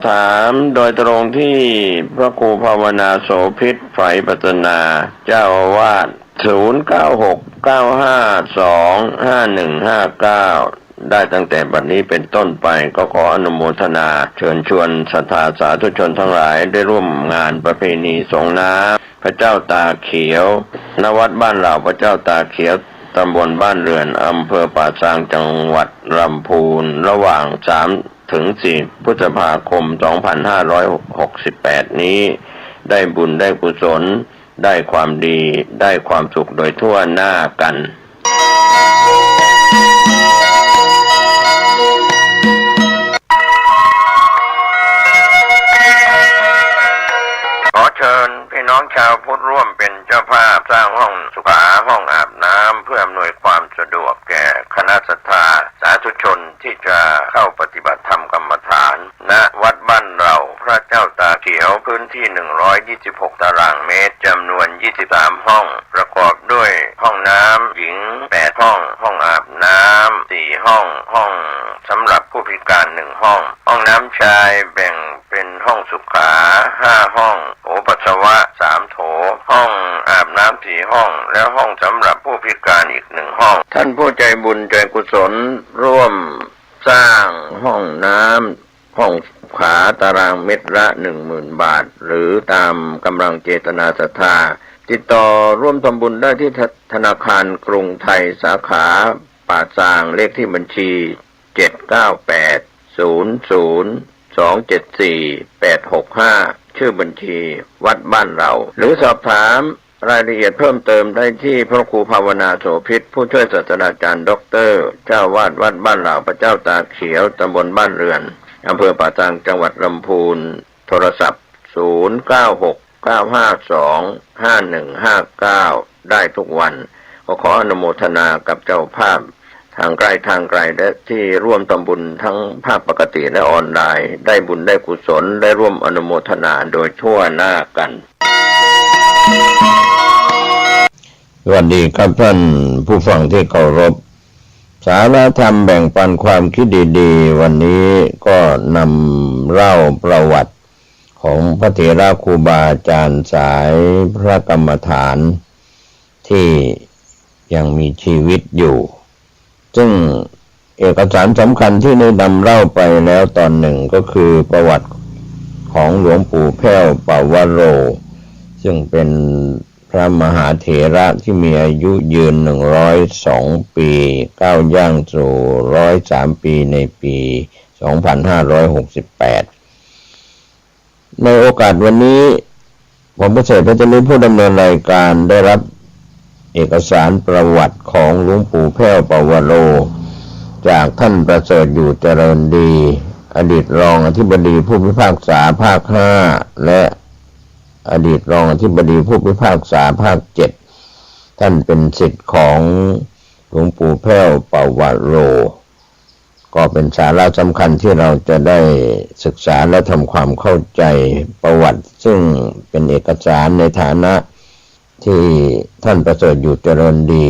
ถามโดยตรงที่พระครูภาวนาโสภิตไฝปัตนาเจ้าอาวาส0969525159ได้ตั้งแต่บัดนี้เป็นต้นไปก็ขออนุโมทนาเชิญชวนศรัทธาสาธุชนทั้งหลายได้ร่วมงานประเพณีสงน้ำพระเจ้าตาเขียวณวัดบ้านเหล่าพระเจ้าตาเขียวตำบลบ้านเรือนอำเภอป่าซางจังหวัดลำพูนระหว่าง3 ถึง 4 พฤษภาคม 2568 นี้ได้บุญได้กุศลได้ความดีได้ความสุขโดยทั่วหน้ากันขอเชิญพี่น้องชาวพุทธร่วมเป็นเจ้าภาพสร้างห้องสุขาห้องอาบน้ำเพื่ออำนวยความสะดวกแก่คณะศรัทธาสาธุชนที่จะเข้าปฏิบัติธรรมกรรมฐานณวัดบ้านเราพระเจ้าตาเขียวพื้นที่126 ตารางเมตรจำนวน23ห้องประกอบด้วยห้องน้ำหญิง8ห้องห้องอาบน้ำ4ห้องห้องสำหรับผู้พิการ1ห้องห้องน้ำชายแบ่งเป็นห้องสุขา5ห้องโถปัสสาวะ3โถห้องอาบน้ำ4ห้องแล้วห้องสำหรับผู้พิการอีก1ห้องท่านผู้ใจบุญใจกุศลร่วมสร้างห้องน้ำห้องขาตารางเมตรละ 10,000 บาทหรือตามกำลังเจตนาศรัทธาติดต่อร่วมทำบุญได้ที่ธนาคารกรุงไทยสาขาป่าซางเลขที่บัญชี79800274865ชื่อบัญชีวัดบ้านเราหรือสอบถามรายละเอียดเพิ่มเติมได้ที่พระครูภาวนาโสภิตผู้ช่วยศาสตราจารย์ด็อกเตอร์เจ้าวาดวัดบ้านเหล่าพระเจ้าตาเขียวตำบลบ้านเรือนอำเภอป่าซางจังหวัดลำพูนโทรศัพท์0969525159ได้ทุกวันขออนุโมทนากับเจ้าภาพทางไกลและที่ร่วมทำบุญทั้งภาคปกติและออนไลน์ได้บุญได้กุศลได้ร่วมอนุโมทนาโดยทั่วหน้ากันสวัสดีครับท่านผู้ฟังที่เคารพสาระธรรมแบ่งปันความคิดดีๆวันนี้ก็นำเล่าประวัติของพระเถระครูบาอาจารย์สายพระกรรมฐานที่ยังมีชีวิตอยู่ซึ่งเอกสารสำคัญที่ได้นำเล่าไปแล้วตอนหนึ่งก็คือประวัติของหลวงปู่แพ้วปวโรซึ่งเป็นพระมหาเถระที่มีอายุยืน102 ปีก้าวย่างสู่103 ปีในปี 2568 ในโอกาสวันนี้ผมประเสริฐพระเจริญผู้ดำเนินรายการได้รับเอกสารประวัติของหลวงปู่แพ้วปวโรจากท่านประเสริฐอยู่เจริญดีอดีตรองอธิบดีผู้พิพากษาภาค5และอดีตรองอธิบดีผู้พิพากษาภาค7ท่านเป็นศิษย์ของหลวงปู่แพ้วปวโรก็เป็นสาระสำคัญที่เราจะได้ศึกษาและทำความเข้าใจประวัติซึ่งเป็นเอกสารในฐานะที่ท่านประเสริฐอยู่เจริญดี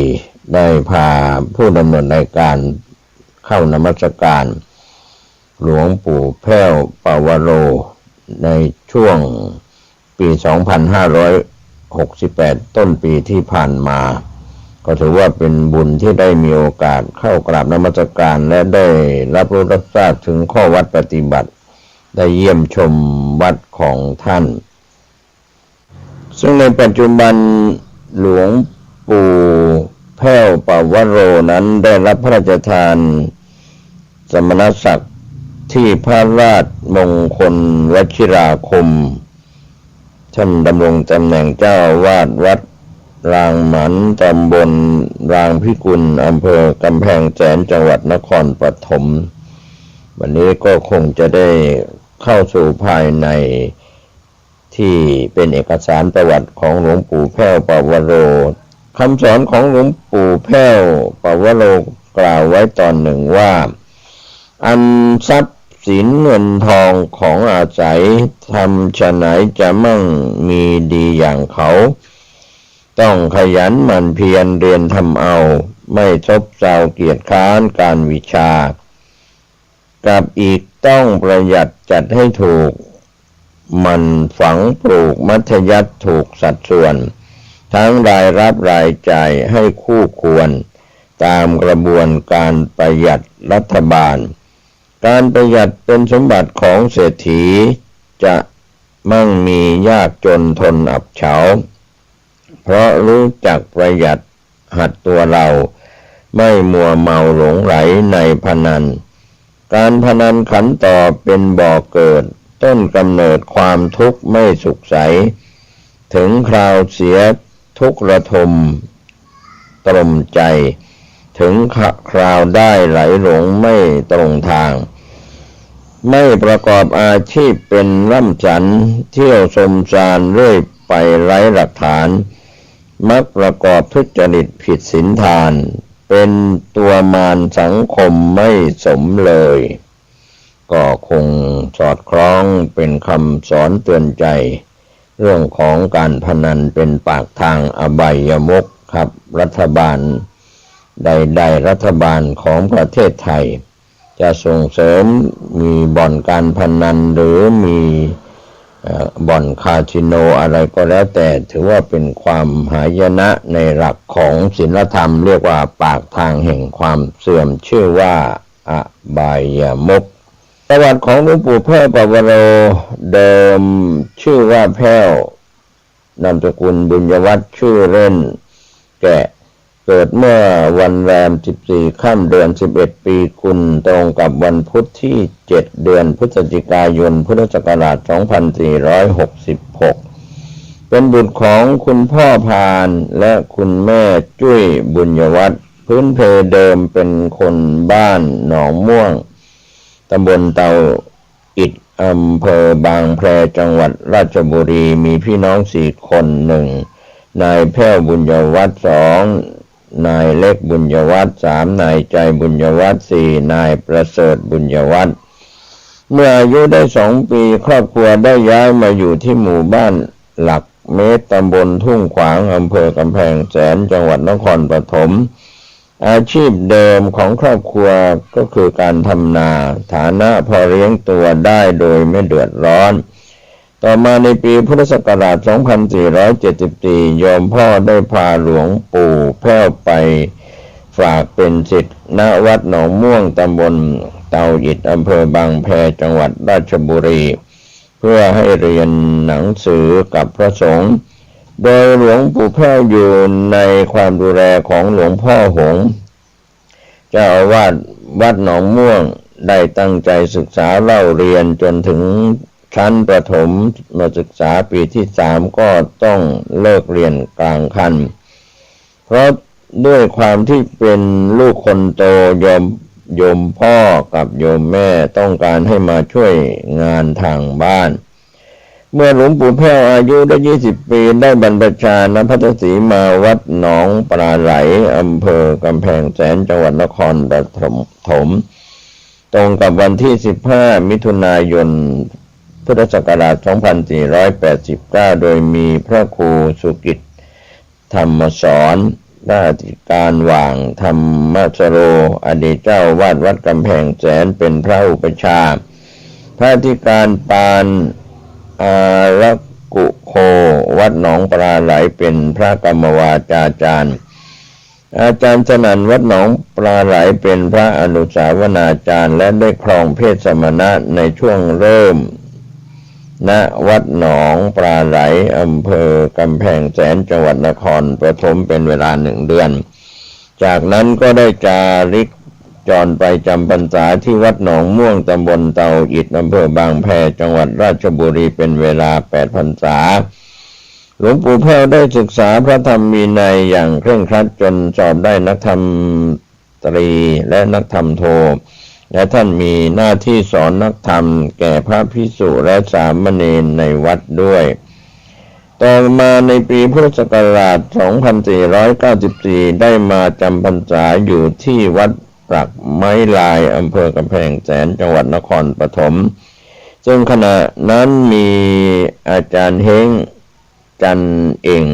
ได้พาผู้ดำเนินรายการเข้านมัสการหลวงปู่แพ้วปวโรในช่วงปี 2568 ต้นปีที่ผ่านมาก็ถือว่าเป็นบุญที่ได้มีโอกาสเข้ากราบนมัสการและได้รับรู้รับทราบถึงข้อวัดปฏิบัติได้เยี่ยมชมวัดของท่านซึ่งในปัจจุบันหลวงปู่แพ้วปวโรนั้นได้รับพระราชทานสมณศักดิ์ที่พระราชมงคลวชิราคมท่านดำรงตำแหน่งเจ้าอาวาสวัดรางหมันตำบลรางพิกุลอำเภอกำแพงแสนจังหวัดนครปฐมวันนี้ก็คงจะได้เข้าสู่ภายในที่เป็นเอกสารประวัติของหลวงปู่แพ้วปวโรคำสอนของหลวงปู่แพ้วปวโรกล่าวไว้ตอนหนึ่งว่าอันทรัพย์สินเงินทองของอาศัยทำฉะไหนจะมั่งมีดีอย่างเขาต้องขยันหมั่นเพียรเรียนทำเอาไม่ซบเซาเกียจคร้านการวิชากับอีก ต้องประหยัดจัดให้ถูกมันฝังปลูกมัธยัสถ์ถูกสัดส่วนทั้งรายรับรายจ่ายให้คู่ควรตามกระบวนการประหยัดรัฐบาลการประหยัดเป็นสมบัติของเศรษฐีจะมั่งมียากจนทนอับเฉาเพราะรู้จักประหยัดหัดตัวเราไม่มัวเมาหลงไหลในพนันการพนันขันต่อเป็นบ่อเกิดต้นกำเนิดความทุกข์ไม่สุขใสถึงคราวเสียทุกข์ระทมตรมใจถึงคราวได้ไหลหลงไม่ตรงทางไม่ประกอบอาชีพเป็นร่ำสันเที่ยวสมสารเรื่อยไปไร้หลักฐานมักประกอบทุจริตผิดศีลธานเป็นตัวมารสังคมไม่สมเลยก็คงสอดคล้องเป็นคำสอนเตือนใจเรื่องของการพนันเป็นปากทางอบายมุขครับรัฐบาลใดๆรัฐบาลของประเทศไทยจะส่งเสริมมีบ่อนการพนันหรือมีบ่อนคาสิโนอะไรก็แล้วแต่ถือว่าเป็นความหายนะในหลักของศีลธรรมเรียกว่าปากทางแห่งความเสื่อมชื่อว่าอบายมุขประวัติของหลวงปู่แพ้วปวโรเดิมชื่อว่าแพ้วนามสกุลบุญยวัฒน์ชื่อเล่นแกะเกิดเมื่อวันแรม14ค่ำเดือน11ปีกุลตรงกับวันพุธที่7เดือนพฤศจิกายนพุทธศักราช2466เป็นบุตรของคุณพ่อพานและคุณแม่จุ้ยบุญยวัฒน์พื้นเพเดิมเป็นคนบ้านหนองม่วงตำบลเตาอิฐอำเภอบางแพจังหวัดราชบุรีมีพี่น้อง4คน1นายแพ้วบุญยวัฒน์2นายเล็กบุญยวัฒน์3นายใจบุญยวัฒน์4นายประเสริฐบุญยวัฒน์เมื่ออายุได้2ปีครอบครัวได้ย้ายมาอยู่ที่หมู่บ้านหลักเมตรตำบลทุ่งขวางอำเภอกำแพงแสนจังหวัดนครปฐมอาชีพเดิมของครอบครัวก็คือการทำนาฐานะพอเลี้ยงตัวได้โดยไม่เดือดร้อนต่อมาในปีพุทธศักราช2474โยมพ่อได้พาหลวงปู่แพ้วไปฝากเป็นศิษย์ณวัดหนองม่วงตำบลเตาอิฐอำเภอบางแพจังหวัดราชบุรีเพื่อให้เรียนหนังสือกับพระสงฆ์โดยหลวงปู่แพ้วอยู่ในความดูแลของหลวงพ่อหงส์เจ้าอาวาสวัดหนองม่วงได้ตั้งใจศึกษาเล่าเรียนจนถึงชั้นประถมมาศึกษาปีที่3ก็ต้องเลิกเรียนกลางคันเพราะด้วยความที่เป็นลูกคนโตโยมพ่อกับโยมแม่ต้องการให้มาช่วยงานทางบ้านเมื่อหลวงปู่แพ้วอายุได้20ปีได้บรรพชาณพัทสีมาวัดหนองปลาไหลอำเภอกำแพงแสนจังหวัดนครปฐมตรงกับวันที่15มิถุนายนพุทธศักราช2489โดยมีพระครูสุกิตธรรมสอนราชการว่างธรรมสโรอดีตเจ้าวาดวัดกำแพงแสนเป็นพระอุปัชฌาย์พระอธิการปานอารักุโควัดหนองปลาไหลเป็นพระกรรมวาจาจารย์อาจารย์สนั่นวัดหนองปลาไหลเป็นพระอนุสาวนาจารย์และได้ครองเพศสมณะในช่วงเริ่มณวัดหนองปลาไหลอำเภอกำแพงแสนจังหวัดนครปฐมเป็นเวลา1 เดือนจากนั้นก็ได้จาริกจรไปจำพรรษาที่วัดหนองม่วงตำบลเตาอิฐอำเภอบางแพจังหวัดราชบุรีเป็นเวลา8 พรรษาหลวงปู่แพ้วได้ศึกษาพระธรรมวินัยอย่างเคร่งครัดจนสอบได้นักธรรมตรีและนักธรรมโทและท่านมีหน้าที่สอนนักธรรมแก่พระภิกษุและสามเณรในวัดด้วยต่อมาในปีพุทธศักราช2494ได้มาจำพรรษาอยู่ที่วัดปรักไม้ลายอำเภอกำแพงแสนจังหวัดนครปฐมซึ่งขณะนั้นมีอาจารย์เฮงจันเอง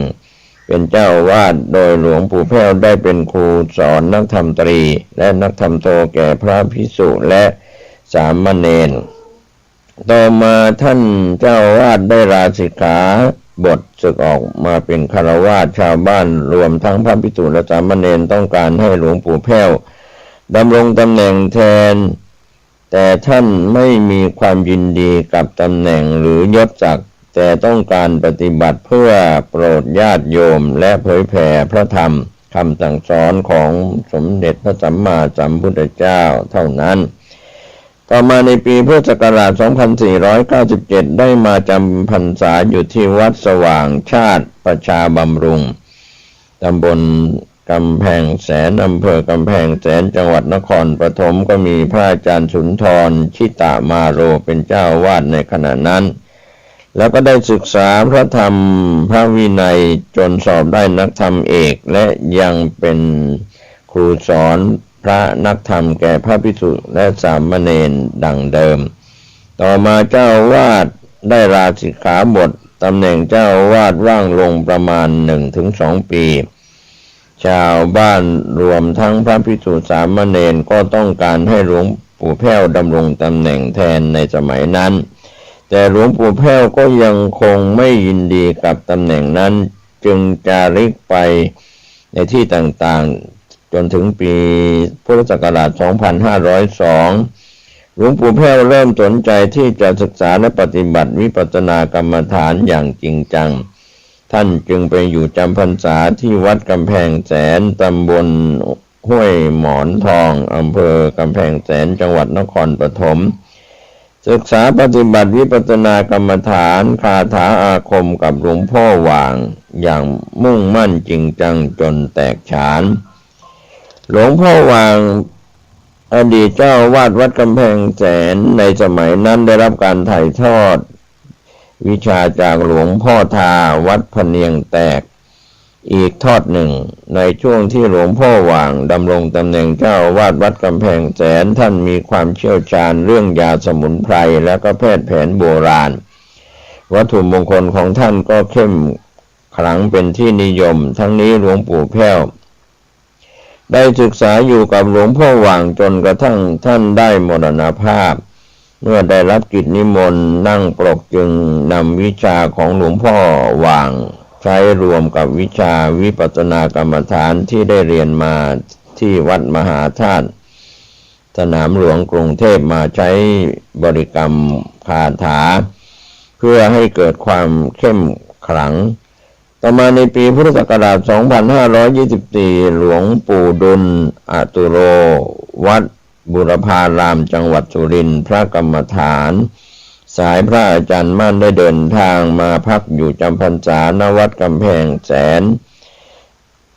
เป็นเจ้าวาดโดยหลวงปู่แพ้วได้เป็นครูสอนนักธรรมตรีและนักธรรมโทแก่พระภิกษุและส สามเณรต่อมาท่านเจ้าอาวาสได้ลาสิกขาบทศึกออกมาเป็นฆราวาสชาวบ้านรวมทั้งพระภิกษุและสามเณรต้องการให้หลวงปู่แพ้วดำรงตำแหน่งแทนแต่ท่านไม่มีความยินดีกับตำแหน่งหรือยศศักดิ์แต่ต้องการปฏิบัติเพื่อโปรดญาติโยมและเผยแผ่พระธรรมคำสั่งสอนของสมเด็จพระสัมมาสัมพุทธเจ้าเท่านั้นต่อมาในปีพุทธศักราช 2497 ได้มาจำพรรษาอยู่ที่วัดสว่างชาติประชาบำรุงตำบลกำแพงแสนอำเภอกำแพงแสนจังหวัดนครปฐมก็มีพระอาจารย์สุนทรชิตามาโรเป็นเจ้าวาดในขณะนั้นแล้วก็ได้ศึกษาพระธรรมพระวินัยจนสอบได้นักธรรมเอกและยังเป็นครูสอนพระนักธรรมแก่พระภิกษุและสามเณรดังเดิมต่อมาเจ้าอาวาสได้ลาสิกขาบทตำแหน่งเจ้าอาวาสว่างลงประมาณ 1-2 ปีชาวบ้านรวมทั้งพระภิกษุสามเณรก็ต้องการให้หลวงปู่แพ้วดำรงตำแหน่งแทนในสมัยนั้นแต่หลวงปู่แพ้วก็ยังคงไม่ยินดีกับตำแหน่งนั้นจึงจาริกไปในที่ต่างๆจนถึงปีพุทธศักราช 2502 หลวงปู่แพ้วเริ่มสนใจที่จะศึกษาและปฏิบัติวิปัสสนากรรมฐานอย่างจริงจังท่านจึงไปอยู่จำพรรษาที่วัดกำแพงแสนตำบลห้วยหมอนทองอำเภอกำแพงแสนจังหวัดนครปฐมศึกษาปฏิบัติวิปัสสนากรรมฐานคาถาอาคมกับหลวงพ่อหว่างอย่างมุ่งมั่นจริงจังจนแตกฉานหลวงพ่อหว่างอดีตเจ้าวาดวัดกำแพงแสนในสมัยนั้นได้รับการถ่ายทอดวิชาจากหลวงพ่อทาวัดพเนียงแตกอีกทอดหนึ่งในช่วงที่หลวงพ่อหว่างดำรงตำแหน่งเจ้าอาวาสวัดกำแพงแสนท่านมีความเชี่ยวชาญเรื่องยาสมุนไพรและก็แพทย์แผนโบราณวัตถุมงคลของท่านก็เข้มขลังเป็นที่นิยมทั้งนี้หลวงปู่แพ้วได้ศึกษาอยู่กับหลวงพ่อหว่างจนกระทั่งท่านได้มรณภาพเมื่อได้รับกิจนิมนต์นั่งปลกจึงนำวิชาของหลวงพ่อหว่างใช้รวมกับวิชาวิปัสสนากรรมฐานที่ได้เรียนมาที่วัดมหาธาตุสนามหลวงกรุงเทพมาใช้บริกรรมคาถาเพื่อให้เกิดความเข้มขลังต่อมาในปีพุทธศักราช 2524 หลวงปู่ดุลอตุโรวัดบุรพารามจังหวัดสุรินทร์พระกรรมฐานสายพระอาจารย์มั่นได้เดินทางมาพักอยู่จำพรรษาณวัดกำแพงแสน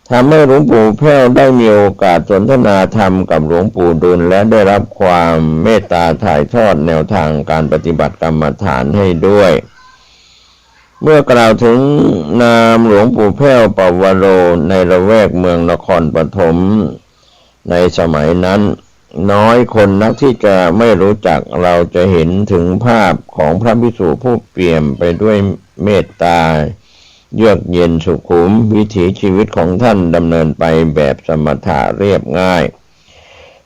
ทำให้หลวงปู่แพ้วได้มีโอกาสสนทนาธรรมกับหลวงปู่ดุลและได้รับความเมตตาถ่ายทอดแนวทางการปฏิบัติกรรมฐานให้ด้วยเมื่อกล่าวถึงนามหลวงปู่แพ้วปวโรในละแวกเมืองนครปฐมในสมัยนั้นน้อยคนนักที่จะไม่รู้จักเราจะเห็นถึงภาพของพระภิกษุผู้เปี่ยมไปด้วยเมตตาเยือกเย็นสุขุมวิถีชีวิตของท่านดำเนินไปแบบสมถะเรียบง่าย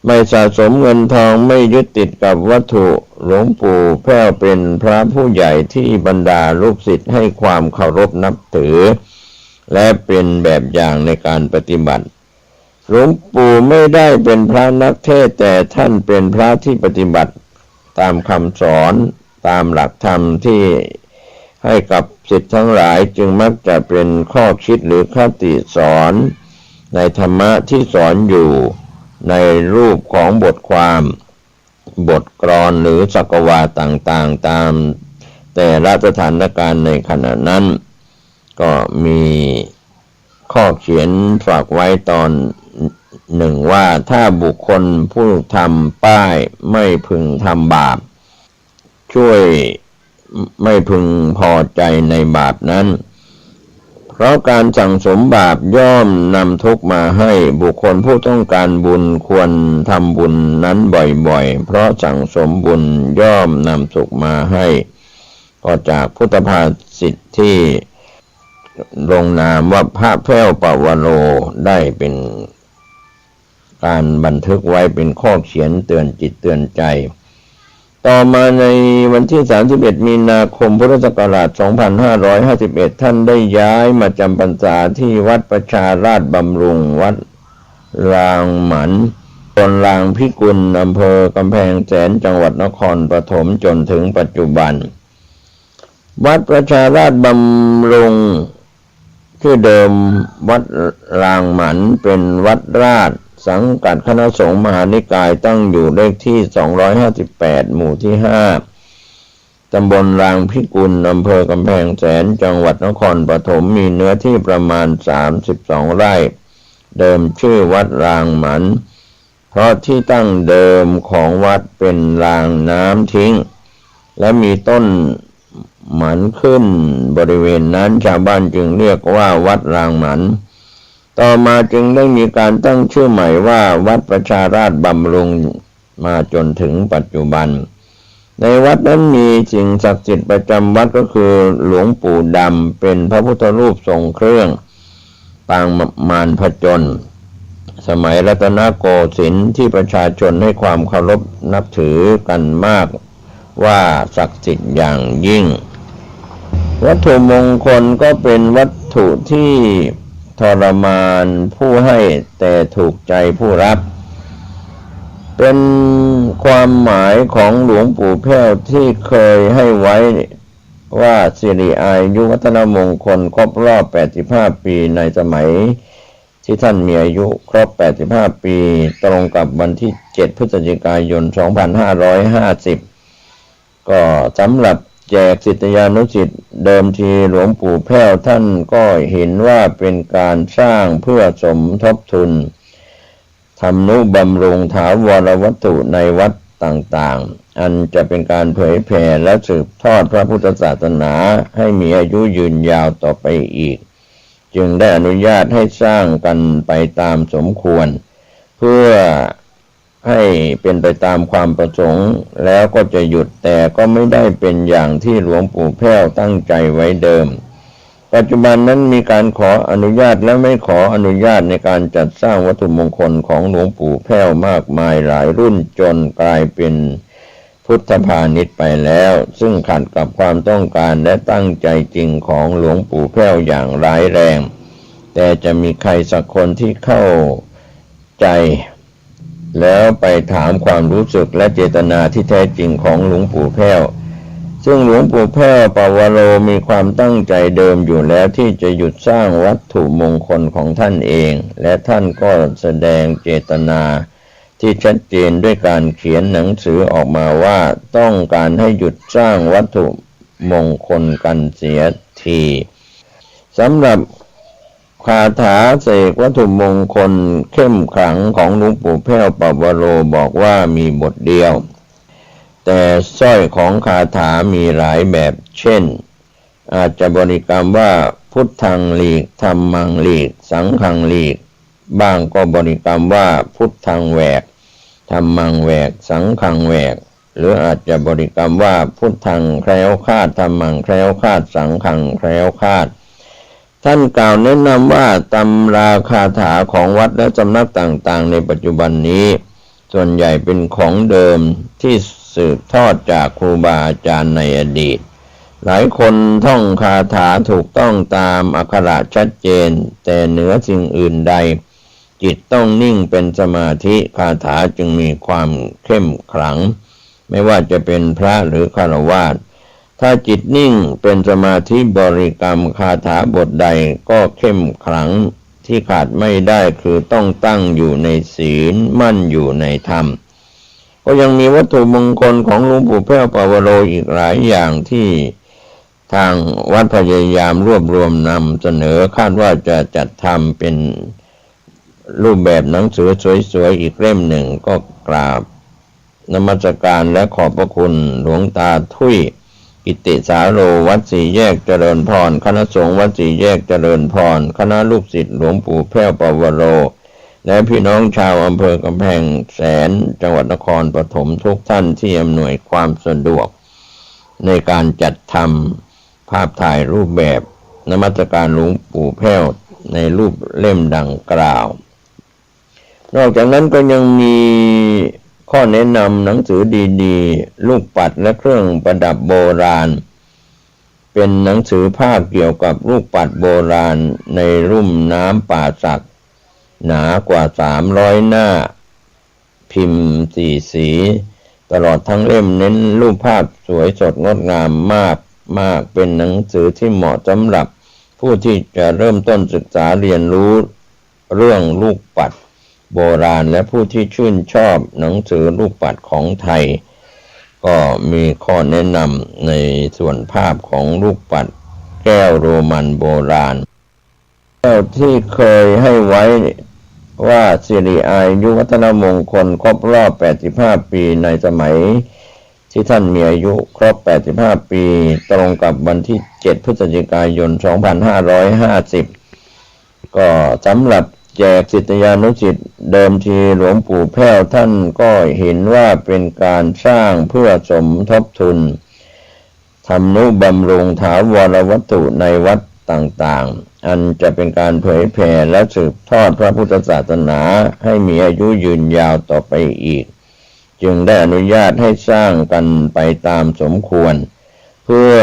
ไม่สะสมเงินทองไม่ยึดติดกับวัตถุหลวงปู่แพ้วเป็นพระผู้ใหญ่ที่บรรดาลูกศิษย์ให้ความเคารพนับถือและเป็นแบบอย่างในการปฏิบัติหลวงปู่ไม่ได้เป็นพระนักเทศน์แต่ท่านเป็นพระที่ปฏิบัติตามคำสอนตามหลักธรรมที่ให้กับศิษย์ทั้งหลายจึงมักจะเป็นข้อคิดหรือคติสอนในธรรมะที่สอนอยู่ในรูปของบทความบทกลอนหรือสักวาทต่างๆตามแต่ละสถานการณ์ในขณะนั้นก็มีข้อเขียนฝากไว้ตอนหนึ่งว่าถ้าบุคคลผู้ทำป้ายไม่พึงทำบาปช่วยไม่พึงพอใจในบาปนั้นเพราะการสั่งสมบาปย่อมนำทุกข์มาให้บุคคลผู้ต้องการบุญควรทำบุญนั้นบ่อยๆเพราะสั่งสมบุญย่อมนำสุขมาให้ก็จากพุทธภาษิตที่ลงนามว่าพระแพ้วปวโรได้เป็นการบันทึกไว้เป็นข้อเขียนเตือนจิตเตือนใจ ต่อมาในวันที่31มีนาคมพุทธศักราช2551ท่านได้ย้ายมาจำพรรษาที่วัดประชาราชบำรุงวัดรางหมันตำบลรางพิกุลอำเภอกำแพงแสนจังหวัดนครปฐมจนถึงปัจจุบันวัดประชาราชบำรุงชื่อเดิมวัดรางหมันเป็นวัดราชสังกัดคณะสงฆ์มหานิกายตั้งอยู่เลขที่258หมู่ที่5ตำบลรางพิกุลอำเภอกำแพงแสนจังหวัดนครปฐมมีเนื้อที่ประมาณ32ไร่เดิมชื่อวัดรางหมันเพราะที่ตั้งเดิมของวัดเป็นรางน้ำทิ้งและมีต้นหมันขึ้นบริเวณนั้นชาวบ้านจึงเรียกว่าวัดรางหมันต่อมาจึงได้มีการตั้งชื่อใหม่ว่าวัดประชาราชบำรุงมาจนถึงปัจจุบันในวัดนั้นมีสิ่งศักดิ์สิทธิ์ประจำวัดก็คือหลวงปู่ดำเป็นพระพุทธรูปทรงเครื่องปางมารพจนสมัยรัตนโกสินทร์ที่ประชาชนให้ความเคารพนับถือกันมากว่าศักดิ์สิทธิ์อย่างยิ่งวัตถุมงคลก็เป็นวัตถุที่ทรมานผู้ให้แต่ถูกใจผู้รับเป็นความหมายของหลวงปู่แพ้วที่เคยให้ไว้ว่าสิริอายุวัฒนมงคลครบรอบ85ปีในสมัยที่ท่านมีอายุครบ85ปีตรงกับวันที่7พฤศจิกายน2550ก็สำหรับแจกศิษยานุศิษย์เดิมทีหลวงปู่แพ้วท่านก็เห็นว่าเป็นการสร้างเพื่อสมทบทุนทำนุบำรุงถาวรวัตถุในวัดต่างๆอันจะเป็นการเผยแผ่และสืบทอดพระพุทธศาสนาให้มีอายุยืนยาวต่อไปอีกจึงได้อนุญาตให้สร้างกันไปตามสมควรเพื่อให้เป็นไปตามความประสงค์แล้วก็จะหยุดแต่ก็ไม่ได้เป็นอย่างที่หลวงปู่แพ้วตั้งใจไว้เดิมปัจจุบันนั้นมีการขออนุญาตและไม่ขออนุญาตในการจัดสร้างวัตถุมงคลของหลวงปู่แพ้วมากมายหลายรุ่นจนกลายเป็นพุทธพาณิชย์ไปแล้วซึ่งขัดกับความต้องการและตั้งใจจริงของหลวงปู่แพ้วอย่างร้ายแรงแต่จะมีใครสักคนที่เข้าใจแล้วไปถามความรู้สึกและเจตนาที่แท้จริงของหลวงปู่แพ้วซึ่งหลวงปู่แพ้วปวโรมีความตั้งใจเดิมอยู่แล้วที่จะหยุดสร้างวัตถุมงคลของท่านเองและท่านก็แสดงเจตนาที่ชัดเจนด้วยการเขียนหนังสือออกมาว่าต้องการให้หยุดสร้างวัตถุมงคลกันเสียทีสำหรับคาถาเสกวัตถุมงคลเข้มขลังของหลวงปู่แพ้วปวโรบอกว่ามีบทเดียวแต่สร้อยของคาถามีหลายแบบเช่นอาจจะบริกรรมว่าพุทธังหลีกธัมมังหลีกสังฆังหลีกบ้างก็บริกรรมว่าพุทธังแหวกธัมมังแหวกสังฆังแหวกหรืออาจจะบริกรรมว่าพุทธังแคล้วคลาดธัมมังแคล้วคลาดสังฆังแคล้วคลาดท่านกล่าวแนะนำว่าตำราคาถาของวัดและสำนักต่างๆในปัจจุบันนี้ส่วนใหญ่เป็นของเดิมที่สืบทอดจากครูบาอาจารย์ในอดีตหลายคนท่องคาถาถูกต้องตามอักขระชัดเจนแต่เหนือสิ่งอื่นใดจิตต้องนิ่งเป็นสมาธิคาถาจึงมีความเข้มขลังไม่ว่าจะเป็นพระหรือฆราวาสถ้าจิตนิ่งเป็นสมาธิบริกรรมคาถาบทใดก็เข้มขลังที่ขาดไม่ได้คือต้องตั้งอยู่ในศีลมั่นอยู่ในธรรมก็ยังมีวัตถุมงคลของหลวงปู่แพ้วปวโรอีกหลายอย่างที่ทางวัดพยายามรวบรวมนำเสนอคาดว่าจะจัดทำเป็นรูปแบบหนังสือสวยๆอีกเล่มหนึ่งก็กราบนมัสการและขอบพระคุณหลวงตาทุยกิติสาโรวัดสี่แยกเจริญพรคณะสงฆ์วัดสี่แยกเจริญพรคณะลูกศิษย์หลวงปู่แพ้วปวโรและพี่น้องชาวอำเภอกำแพงแสนจังหวัดนครปฐมทุกท่านที่อำนวยความสะดวกในการจัดทำภาพถ่ายรูปแบบนมัสการหลวงปู่แพ้วในรูปเล่มดังกล่าวนอกจากนั้นก็ยังมี ข้อแนะนำหนังสือดีๆลูกปัดและเครื่องประดับโบราณเป็นหนังสือภาพเกี่ยวกับลูกปัดโบราณในรุ่มน้ำป่าสักหนากว่า300หน้าพิมพ์4สีตลอดทั้งเล่มเน้นรูปภาพสวยสดงดงามมากเป็นหนังสือที่เหมาะสำหรับผู้ที่จะเริ่มต้นศึกษาเรียนรู้เรื่องลูกปัดโบราณและผู้ที่ชื่นชอบหนังสือลูกปัดของไทยก็มีข้อแนะนำในส่วนภาพของลูกปัดแก้วโรมันโบราณแก้วที่เคยให้ไว้ว่าสิริอายุวัฒนมงคลครบรอบ85ปีในสมัยที่ท่านมีอายุครบ85ปีตรงกับวันที่7พฤศจิกายน2550ก็สำหรับแจกศิษยานุศิษย์เดิมทีหลวงปู่แพ้วท่านก็เห็นว่าเป็นการสร้างเพื่อสมทบทุนทำนุบำรุงถาวรวัตถุในวัดต่างๆอันจะเป็นการเผยแผ่และสืบทอดพระพุทธศาสนาให้มีอายุยืนยาวต่อไปอีกจึงได้อนุญาตให้สร้างกันไปตามสมควรเพื่อ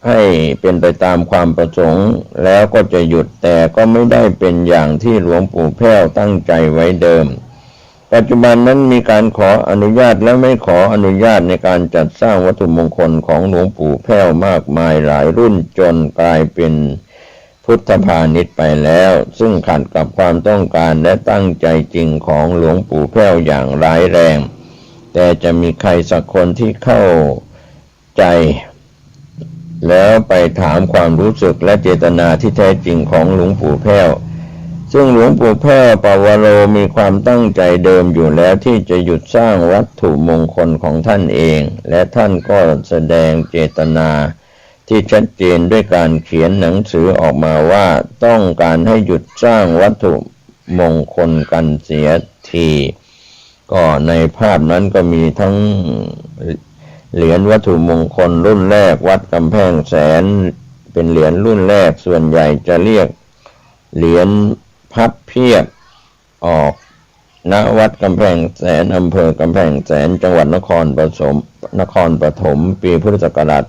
ให้เป็นไปตามความประสงค์แล้วก็จะหยุดแต่ก็ไม่ได้เป็นอย่างที่หลวงปู่แพ้วตั้งใจไว้เดิมปัจจุบันนั้นมีการขออนุญาตและไม่ขออนุญาตในการจัดสร้างวัตถุมงคลของหลวงปู่แพ้วมากมายหลายรุ่นจนกลายเป็นพุทธพาณิชย์ไปแล้วซึ่งขัดกับความต้องการและตั้งใจจริงของหลวงปู่แพ้วอย่างร้ายแรงแต่จะมีใครสักคนที่เข้าใจแล้วไปถามความรู้สึกและเจตนาที่แท้จริงของหลวงปู่แพ้วซึ่งหลวงปู่แพ้วปวโรมีความตั้งใจเดิมอยู่แล้วที่จะหยุดสร้างวัตถุมงคลของท่านเองและท่านก็แสดงเจตนาที่ชัดเจนด้วยการเขียนหนังสือออกมาว่าต้องการให้หยุดสร้างวัตถุมงคลกันเสียทีก็ในภาพนั้นก็มีทั้งเหรียญวัตถุมงคลรุ่นแรกวัดกำแพงแสนเป็นเหรียญรุ่นแรกส่วนใหญ่จะเรียกเหรียญพับเพียบออกณวัดกำแพงแสนอำเภอกำแพงแสนจังหวัดนครปฐมปีพุทธศักราช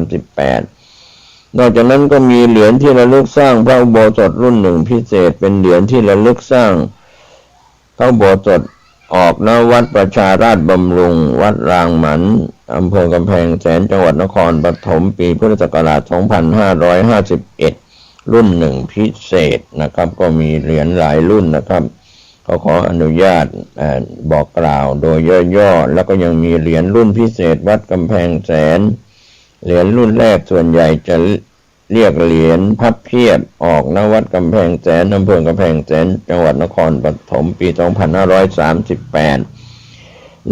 2538นอกจากนั้นก็มีเหรียญที่ระลึกสร้างพระอุโบสถรุ่นหนึ่งพิเศษเป็นเหรียญที่ระลึกสร้างพระอุโบสถออกณวัดประชาราชบำรุงวัดรางหมันอำเภอกำแพงแสนจังหวัดนครปฐมปีพุทธศักราช2551รุ่นหนึ่งพิเศษนะครับก็มีเหรียญหลายรุ่นนะครับเขาขออนุญาตบอกกล่าวโดยย่อๆแล้วก็ยังมีเหรียญรุ่นพิเศษวัดกำแพงแสนเหรียญรุ่นแรกส่วนใหญ่จะเรียกเหรียญพับเพียบออกณวัดกำแพงแสนอำเภอกำแพงแสนจังหวัดนครปฐมปี2538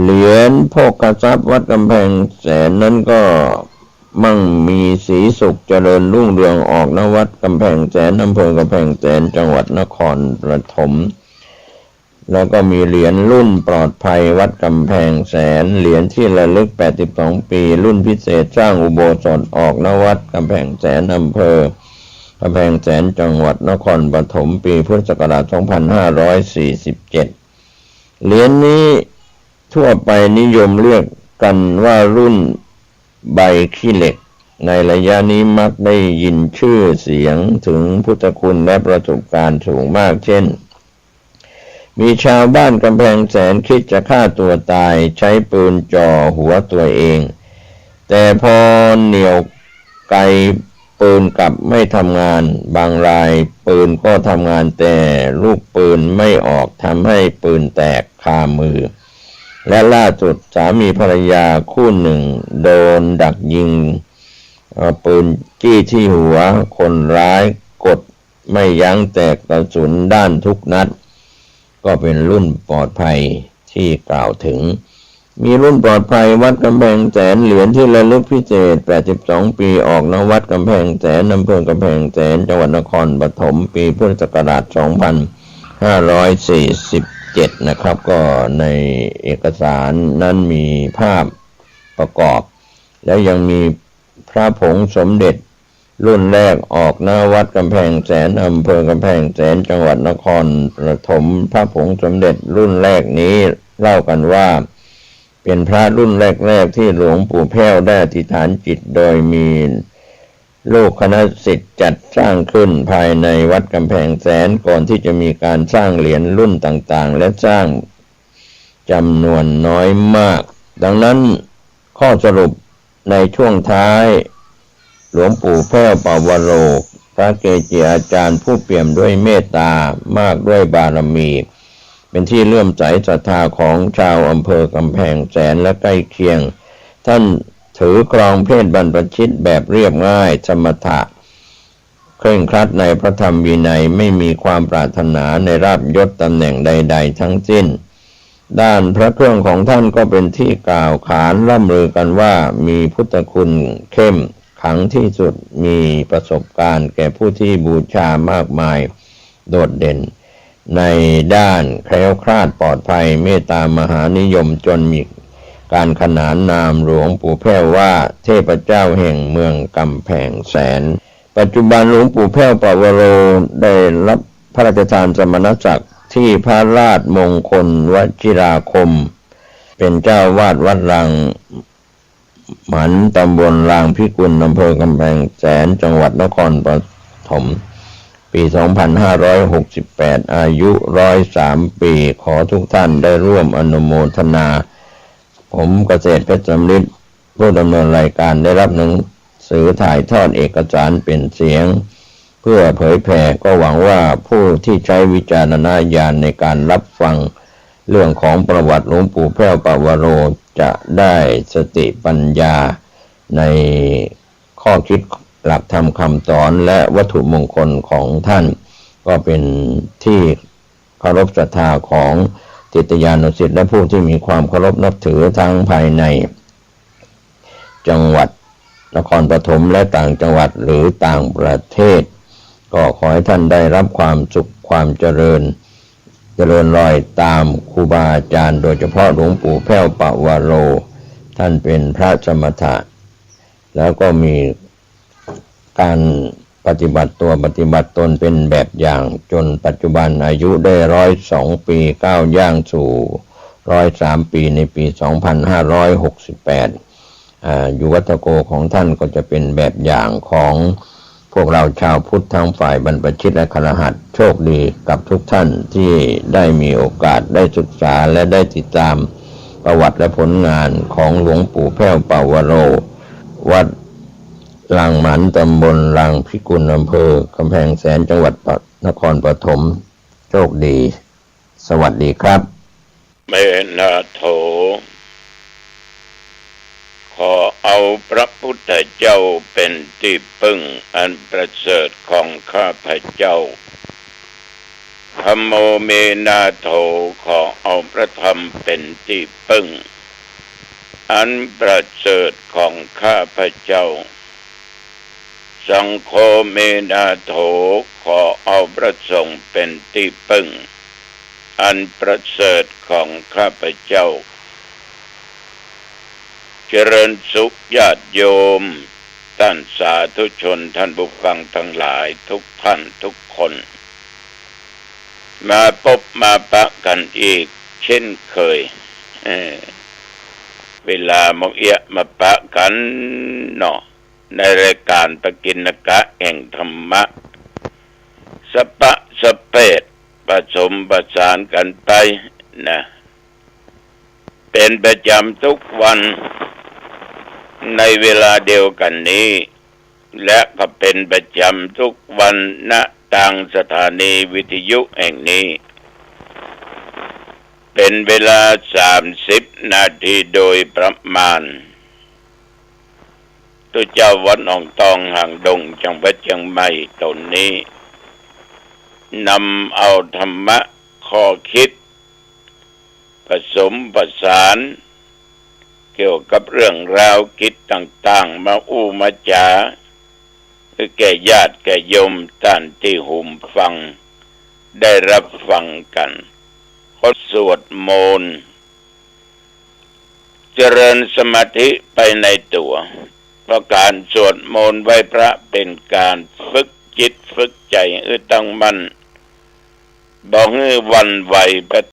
เหรียญโภคทรัพย์วัดกำแพงแสนนั้นก็มั่งมีสีสุขเจริญรุ่งเรืองออกณวัดกำแพงแสนอำเภอกำแพงแสนจังหวัดนครปฐมแล้วก็มีเหรียญรุ่นปลอดภัยวัดกำแพงแสนเหรียญที่ระลึก82ปีรุ่นพิเศษสร้างอุโบสถออกณวัดกำแพงแสนอำเภอกำแพงแสนจังหวัดนครปฐมปีพุทธศักราช2547เหรียญนี้ทั่วไปนิยมเรียกกันว่ารุ่นใบขี้เหล็กในระยะนี้มักได้ยินชื่อเสียงถึงพุทธคุณและประสบการณ์สูงมากเช่นมีชาวบ้านกำแพงแสนคิดจะฆ่าตัวตายใช้ปืนจ่อหัวตัวเองแต่พอเหนี่ยวไกปืนกลับไม่ทำงานบางรายปืนก็ทำงานแต่ลูกปืนไม่ออกทำให้ปืนแตกคามือและล่าสุดสามีภรรยาคู่หนึ่งโดนดักยิงปืนจี้ที่หัวคนร้ายกดไม่ยั้งแตกกระสุนด้านทุกนัดก็เป็นรุ่นปลอดภัยที่กล่าวถึงมีรุ่นปลอดภัยวัดกำแพงแสนเหรียญที่ระลึกพิเศษ82ปีออกณวัดกำแพงแสนอำเภอกำแพงแสนจังหวัดนครปฐมปีพุทธศักราช2547นะครับก็ในเอกสารนั้นมีภาพประกอบแล้วยังมีพระผงสมเด็จรุ่นแรกออกณวัดกำแพงแสนอำเภอกำแพงแสนจังหวัดนครปฐมพระผงสมเด็จรุ่นแรกนี้ เล่ากันว่าเป็นพระรุ่นแรกๆที่หลวงปู่แพ้วได้อธิษฐานจิตโดยมีลูกคณะศิษย์จัดสร้างขึ้นภายในวัดกำแพงแสนก่อนที่จะมีการสร้างเหรียญรุ่นต่างๆและสร้างจำนวนน้อยมากดังนั้นข้อสรุปในช่วงท้ายหลวงปู่แพ้วปวโรพระเกจิอาจารย์ผู้เปี่ยมด้วยเมตตามากด้วยบารมีเป็นที่เลื่อมใสศรัทธาของชาวอำเภอกำแพงแสนและใกล้เคียงท่านถือกรองเพศบรรพชิตแบบเรียบง่ายสมถะเคร่งครัดในพระธรรมวินัยไม่มีความปรารถนาในราภยศตำแหน่งใดๆทั้งสิ้นด้านพระเครื่องของท่านก็เป็นที่กล่าวขานร่ำลือกันว่ามีพุทธคุณเข้มขลังที่สุดมีประสบการณ์แก่ผู้ที่บูชามากมายโดดเด่นในด้านแคล้วคลาดปลอดภัยเมตตามหานิยมจนมีการขนานนามหลวงปู่แพ้วว่าเทพเจ้าแห่งเมืองกำแพงแสนปัจจุบันหลวงปู่แพ้วปวโรได้รับพระราชทานสมณศักดิ์ที่พระราชมงคลวชิราคมเป็นเจ้าวาดวัดรางหมันตำบลรางพิกุลอำเภอกำแพงแสนจังหวัดนครปฐมปี 2568 อายุ 103 ปีขอทุกท่านได้ร่วมอนุโมทนาผมเกษตรเพชรสำริดผู้ดำเนินรายการได้รับหนังสือถ่ายทอดเอกสารเป็นเสียงเพื่อเผยแผ่ก็หวังว่าผู้ที่ใช้วิจารณญาณในการรับฟังเรื่องของประวัติหลวงปู่แพ้วปวโรจะได้สติปัญญาในข้อคิดหลักธรรมคำสอนและวัตถุมงคลของท่านก็เป็นที่เคารพศรัทธาของศิษยานุศิษย์และผู้ที่มีความเคารพนับถือทั้งภายในจังหวัดนครปฐมและต่างจังหวัดหรือต่างประเทศก็ขอให้ท่านได้รับความสุขความเจริญรอยตามครูบาอาจารย์โดยเฉพาะหลวงปู่แพ้วปวโรท่านเป็นพระสมถะแล้วก็มีการปฏิบัติตัวปฏิบัติตนเป็นแบบอย่างจนปัจจุบันอายุได้102 ปีก้าวย่างสู่103 ปีในปี 2568อยู่วัตโกของท่านก็จะเป็นแบบอย่างของพวกเราชาวพุทธทั้งฝ่ายบรรพชิตและคฤหัสถ์โชคดีกับทุกท่านที่ได้มีโอกาสได้ศึกษาและได้ติดตามประวัติและผลงานของหลวงปู่แพ้วปวโรวัดรางหมันตำบลรางพิกุลอำเภอกำแพงแสนจังหวัดนครปฐมโชคดีสวัสดีครับเมนาโถขอเอาพระพุทธเจ้าเป็นที่พึ่งอันประเสริฐของข้าพเจ้าธัมโมเมนาโถขอเอาพระธรรมเป็นที่พึ่งอันประเสริฐของข้าพเจ้าสังโฆเมนาโถขอเอาพระสงฆ์เป็นที่พึ่งอันประเสริฐของข้าพเจ้าเจริญสุขญาติโยมท่านสาธุชนท่านผู้ฟังทั้งหลายทุกท่านทุกคนมาพบมาปะกันอีกเช่นเคยเวลามกเอะมาปะกันเนาะในรายการปกิณกะแห่งธรรมะสปะสเปดผสมประสานกันไปนะเป็นประจำทุกวันในเวลาเดียวกันนี้และก็เป็นประจำทุกวันณทางสถานีวิทยุแห่งนี้เป็นเวลา30 นาทีโดยประมาณตัวเจ้าวัดหนองตองห่างดงจังหวัดเชียงใหม่ตนนี้นำเอาธรรมะข้อคิดผสมประสานเกี่ยวกับเรื่องราวคิดต่างๆมาอู้มาจาแก่ญาติแก่โยมท่านที่หุ่มฟังได้รับฟังกันขอสวดมนต์เจริญสมาธิไปในตัวเพราะการสวดมนต์ไหว้พระเป็นการฝึกจิตฝึกใจตั้งมั่นบ่ให้หวั่นไหวไป